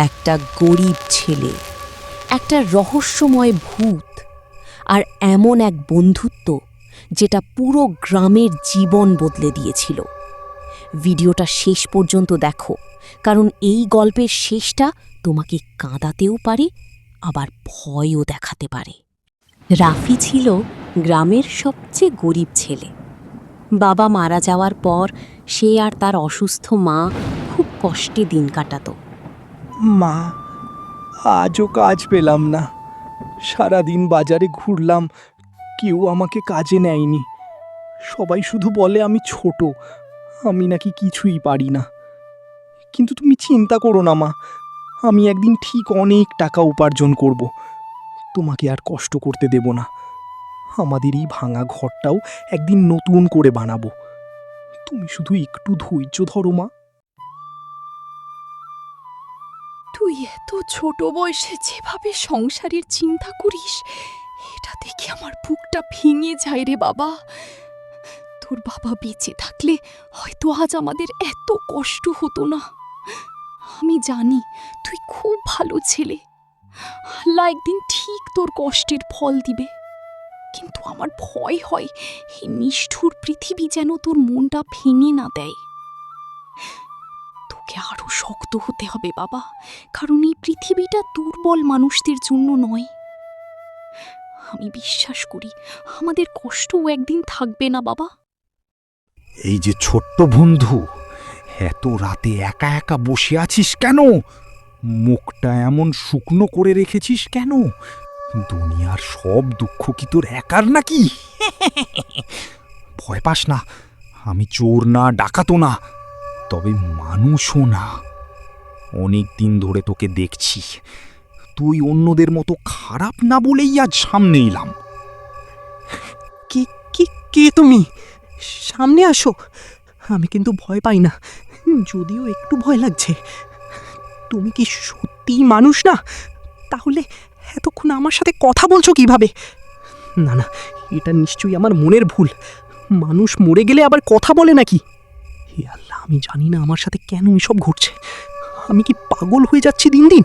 একটা গরিব ছেলে, একটা রহস্যময় ভূত, আর এমন এক বন্ধুত্ব যেটা পুরো গ্রামের জীবন বদলে দিয়েছিল। ভিডিওটা শেষ পর্যন্ত দেখো, কারণ এই গল্পের শেষটা তোমাকে কাঁদাতেও পারে, আবার ভয়ও দেখাতে পারে। রাফি ছিল গ্রামের সবচেয়ে গরিব ছেলে। বাবা মারা যাওয়ার পর সে আর তার অসুস্থ মা খুব কষ্টে দিন কাটাত। মা, আজও কাজ পেলাম না। সারাদিন বাজারে ঘুরলাম, কেউ আমাকে কাজে নেয়নি। সবাই শুধু বলে আমি ছোট, আমি নাকি কিছুই পারি না। কিন্তু তুমি চিন্তা করো না মা, আমি একদিন ঠিক অনেক টাকা উপার্জন করব। তোমাকে আর কষ্ট করতে দেব না। আমাদের এই ভাঙা ঘরটাও একদিন নতুন করে বানাবো। তুমি শুধু একটু ধৈর্য ধরো মা। তুই এত ছোট বয়সে যেভাবে সংসারের চিন্তা করিস, এটা দেখে আমার বুকটা ভেঙে যায় রে বাবা। তোর বাবা বেঁচে থাকলে হয়তো আজ আমাদের এত কষ্ট হতো না। আমি জানি তুই খুব ভালো ছেলে, আল্লাহ একদিন ঠিক তোর কষ্টের ফল দিবে। কিন্তু আমার ভয় হয় এই নিষ্ঠুর পৃথিবী যেন তোর মনটা ভেঙে না দেয়। তোকে আরো শক্ত হতে হবে বাবা, কারণ এই পৃথিবীটা দুর্বল মানুষদের জন্য নয়। আমি বিশ্বাস করি আমাদের কষ্টও একদিন থাকবে না বাবা। এই যে ছোট্ট বন্ধু, এত রাতে একা একা বসে আছিস কেন? মুখটা এমন শুকনো করে রেখেছিস কেন? দুনিয়ার সব দুঃখ কি তোর একার নাকি? ভয় পাস না, আমি চোর না, ডাকাতও না, তবে মানুষও না। অনেক দিন ধরে তোকে দেখছি, তুই অন্যদের মতো খারাপ না বলেই আজ সামনে এলাম। কি কি কে তুমি? সামনে আসো। আমি কিন্তু ভয় পাই না, যদিও একটু ভয় লাগছে। তুমি কি সত্যিই মানুষ না? তাহলে এতক্ষণ আমার সাথে কথা বলছো কিভাবে? না না, এটা নিশ্চয়ই আমার মনের ভুল। মানুষ মরে গেলে আবার কথা বলে নাকি? হে আল্লাহ, আমি জানি না আমার সাথে কেন এসব ঘটছে। আমি কি পাগল হয়ে যাচ্ছি দিন দিন?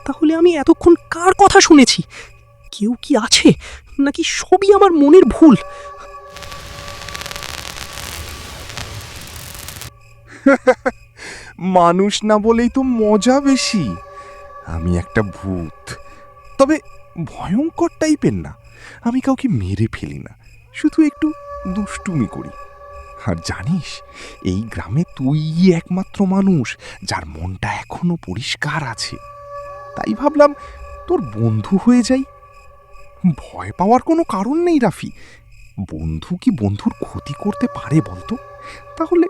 তাহলে আমি এতক্ষণ কার কথা শুনেছি? কেউ কি আছে, নাকি সবই আমার মনের ভুল? মানুষ না বলেই তো মজা বেশি। আমি একটা ভূত, তবে ভয়ঙ্কর টাইপের না। আমি কাউকে মেরে ফেলি না, শুধু একটু দুষ্টুমি করি। আর জানিস, এই গ্রামে তুই একমাত্র মানুষ যার মনটা এখনো পরিষ্কার আছে। তাই ভাবলাম তোর বন্ধু হয়ে যাই। ভয় পাওয়ার কোনো কারণ নেই রাফি। বন্ধু কি বন্ধুর ক্ষতি করতে পারে বলতো? তাহলে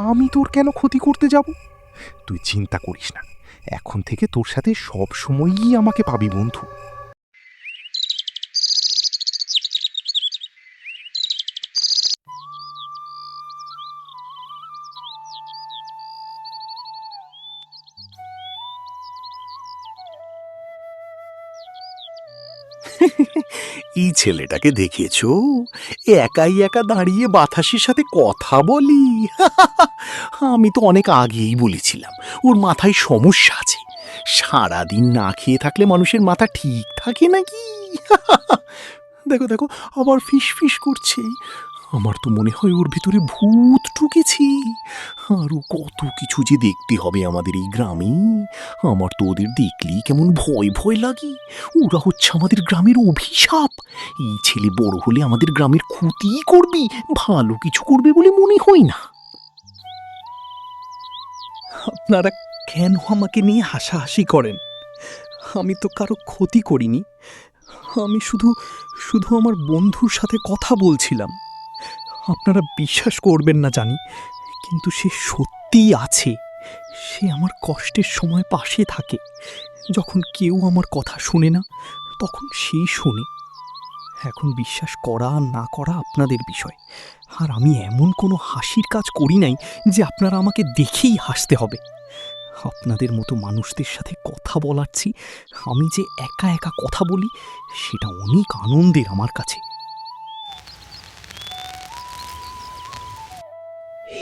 আমি তোর কেন ক্ষতি করতে যাব? তুই চিন্তা করিস না, এখন থেকে তোর সাথে সব সময়ই আমাকে পাবি বন্ধু। এই ছেলেটাকে দেখেছো? একাই একা দাঁড়িয়ে বাতাসের সাথে কথা বলি। আমি তো অনেক আগেই বলেছিলাম ওর মাথায় সমস্যা আছে। সারাদিন না খেয়ে থাকলে মানুষের মাথা ঠিক থাকে নাকি? দেখো দেখো, আবার ফিস ফিস করছে। আমার তো মনে হয় ওর ভিতরে ভূত ঢুকেছে। আরও কত কিছু যে দেখতে হবে আমাদের এই গ্রামে। আমার তো ওদের দেখলেই কেমন ভয় ভয় লাগে। ওরা হচ্ছে আমাদের গ্রামের অভিশাপ। এই ছেলে বড় হলে আমাদের গ্রামের ক্ষতি করবে, ভালো কিছু করবে বলে মনে হয় না। আপনারা কেন আমাকে নিয়ে হাসাহাসি করেন? আমি তো কারো ক্ষতি করিনি। আমি শুধু শুধু আমার বন্ধুর সাথে কথা বলছিলাম। আপনারা বিশ্বাস করবেন না জানি, কিন্তু সে সত্যিই আছে। সে আমার কষ্টের সময় পাশে থাকে। যখন কেউ আমার কথা শোনে না, তখন সে শোনে। এখন বিশ্বাস করা আর না করা আপনাদের বিষয়। আর আমি এমন কোনো হাসির কাজ করি নাই যে আপনারা আমাকে দেখেই হাসতে হবে। আপনাদের মতো মানুষদের সাথে কথা বলাচ্ছি, আমি যে একা একা কথা বলি, সেটা অনেক আনন্দের আমার কাছে।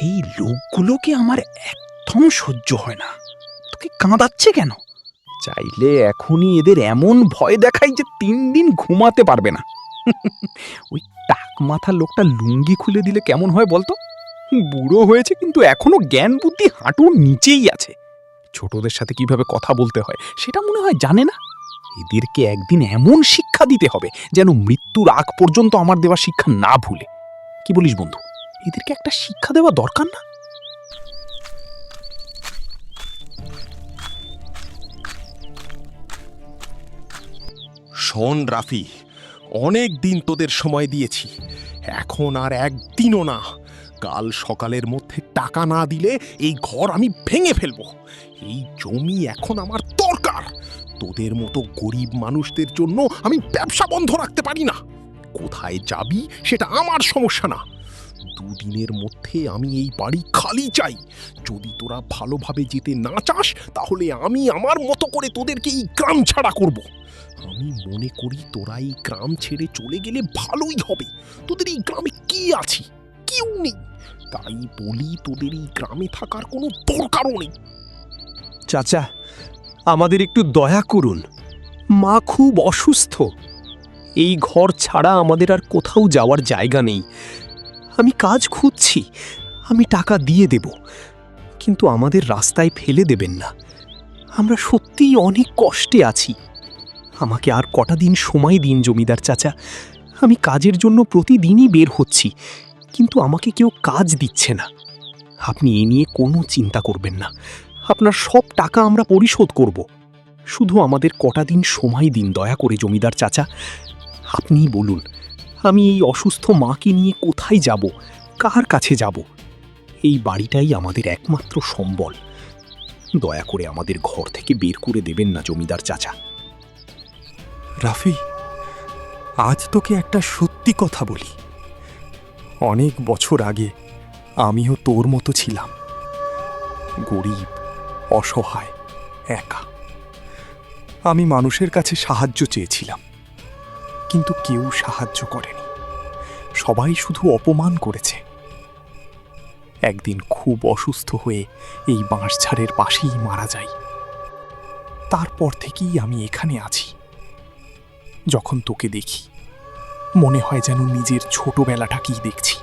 এই লোকগুলোকে আমার একদম সহ্য হয় না। তোকে কাঁদাচ্ছে কেন? চাইলে এখনই এদের এমন ভয় দেখাই যে 3 দিন ঘুমাতে পারবে না। ওই টাক মাথা লোকটা লুঙ্গি খুলে দিলে কেমন হয় বলতো? বুড়ো হয়েছে কিন্তু এখনো জ্ঞান বুদ্ধি হাঁটুর নিচেই আছে। ছোটদের সাথে কিভাবে কথা বলতে হয় সেটা মনে হয় জানে না। এদেরকে একদিন এমন শিক্ষা দিতে হবে যেন মৃত্যুর আগ পর্যন্ত আমার দেওয়া শিক্ষা না ভুলে। কি বলিস বন্ধু, এদেরকে একটা শিক্ষা দেওয়া দরকার না? শোন রাফি, অনেক দিন তোদের সময় দিয়েছি, এখন আর একদিনও না। কাল সকালের মধ্যে টাকা না দিলে এই ঘর আমি ভেঙে ফেলবো। এই জমি এখন আমার দরকার। তোদের মতো গরিব মানুষদের জন্য আমি ব্যবসা বন্ধ রাখতে পারি না। কোথায় যাবি সেটা আমার সমস্যা না। 2 দিনের মধ্যে আমি এই বাড়ি খালি চাই। যদি তোরা ভালোভাবে যেতে না চাস তাহলে আমি আমার মতো করে তোদেরকে এই গ্রাম ছাড়া করব। আমি মনে করি তোরা এই গ্রাম ছেড়ে চলে গেলে ভালোই হবে। তোদের এই গ্রামে কি আছে? কেউ নেই। তাই বলি তোদের এই গ্রামে থাকার কোনো দরকারও নেই। চাচা, আমাদের একটু দয়া করুন। মা খুব অসুস্থ। এই ঘর ছাড়া আমাদের আর কোথাও যাওয়ার জায়গা নেই। আমি কাজ খুঁজছি, আমি টাকা দিয়ে দেব, কিন্তু আমাদের রাস্তায় ফেলে দেবেন না। আমরা সত্যিই অনেক কষ্টে আছি। আমাকে আর কটা দিন সময় দিন জমিদার চাচা। আমি কাজের জন্য প্রতিদিনই বের হচ্ছি, কিন্তু আমাকে কেউ কাজ দিচ্ছে না। আপনি এ নিয়ে কোনো চিন্তা করবেন না। আপনার সব টাকা আমরা পরিশোধ করব। শুধু আমাদের কটা দিন সময় দিন দয়া করে জমিদার চাচা। আপনিই বলুন, আমি এই অসুস্থ মাকে নিয়ে কোথায় যাব, কার কাছে যাব? এই বাড়িটাই আমাদের একমাত্র সম্বল। দয়া করে আমাদের ঘর থেকে বের করে দেবেন না জমিদার চাচা। রাফি, আজ তোকে একটা সত্যি কথা বলি। অনেক বছর আগে আমিও তোর মতো ছিলাম, গরিব, অসহায়, একা। আমি মানুষের কাছে সাহায্য চেয়েছিলাম, কিন্তু কেউ সাহায্য করেনি। সবাই শুধু অপমান করেছে। একদিন খুব অসুস্থ হয়ে এই বাঁশঝাড়ের পাশেই মারা যাই। তারপর থেকেই আমি এখানে আছি। যখন তোকে দেখি মনে হয় যেন নিজের ছোটবেলাটাকেই দেখছি।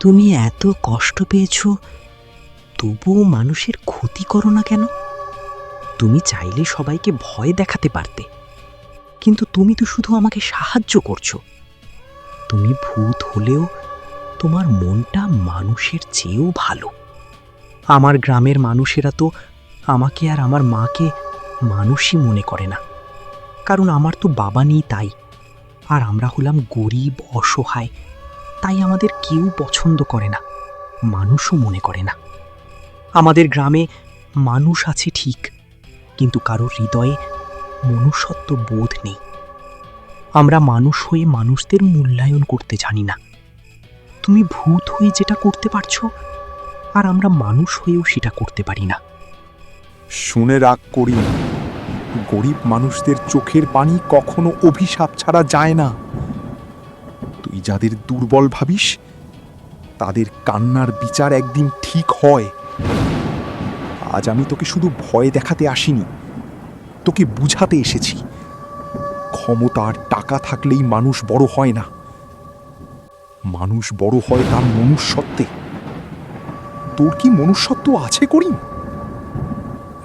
তুমি এত কষ্ট পেয়েছ, তবুও মানুষের ক্ষতি করো না কেন? তুমি চাইলে সবাইকে ভয় দেখাতে পারতে, কিন্তু তুমি তো শুধু আমাকে সাহায্য করছো। তুমি ভূত হলেও তোমার মনটা মানুষের চেয়েও ভালো। আমার গ্রামের মানুষেরা তো আমাকে আর আমার মাকে মানুষই মনে করে না, কারণ আমার তো বাবা নেই তাই। আর আমরা হলাম গরিব, অসহায়, তাই আমাদের কেউ পছন্দ করে না, মানুষও মনে করে না। আমাদের গ্রামে মানুষ আছে ঠিক, কিন্তু কারোর হৃদয়ে মনুষ্যত্ব বোধ নেই। আমরা মানুষ হয়ে মানুষদের মূল্যায়ন করতে জানি না। তুমি ভূত হয়ে যেটা করতে পারছো, আর আমরা মানুষ হয়েও সেটা করতে পারি না। শুনে রাগ করি না। গরিব মানুষদের চোখের পানি কখনো অভিশাপ ছাড়া যায় না। তুই যাদের দুর্বল ভাবিস তাদের কান্নার বিচার একদিন ঠিক হয়। আজ আমি তোকে শুধু ভয় দেখাতে আসিনি, তোকে বুঝাতে এসেছি। ক্ষমতা আর টাকা থাকলেই মানুষ বড় হয় না, মানুষ বড় হয় তার মনুষ্যত্বে। তোর কি মনুষ্যত্ব আছে করিম?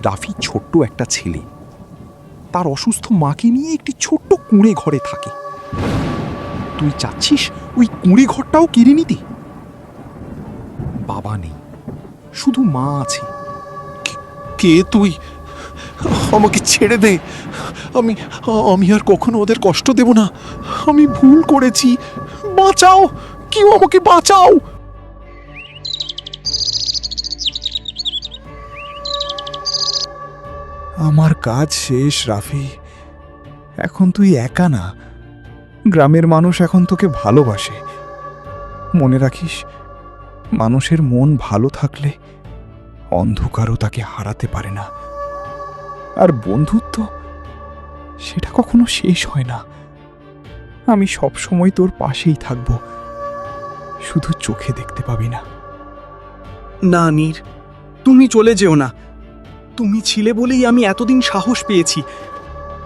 রাফি ছোট্ট একটা ছেলে, তার অসুস্থ মাকে নিয়ে একটি ছোট্ট কুঁড়ে ঘরে থাকে। তুই চাচ্ছিস ওই কুঁড়ে ঘরটাও কেড়ে নিতে? বাবা নেই, শুধু মা আছে। কে তুই? আমাকে ছেড়ে দে। আমি আর কখনো ওদের কষ্ট দেব না। আমি ভুল করেছি, বাঁচাও, কেউ আমাকে বাঁচাও। আমার কাজ শেষ রাফি। এখন তুই একা না, গ্রামের মানুষ এখন তোকে ভালোবাসে। মনে রাখিস, মানুষের মন ভালো থাকলে অন্ধকারও তাকে হারাতে পারে না। আর বন্ধুত্ব, সেটা কখনো শেষ হয় না। আমি সব সময় তোর পাশেই থাকব, শুধু চোখে দেখতে পাবি না। না নীর, তুমি চলে যেও না। তুমি ছিলে বলেই আমি এতদিন সাহস পেয়েছি।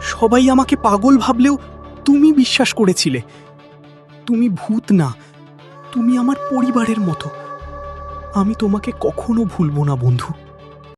সবাই আমাকে পাগল ভাবলেও তুমি বিশ্বাস করেছিলে। তুমি ভূত না, তুমি আমার পরিবারের মতো। আমি তোমাকে কখনো ভুলবো না বন্ধু।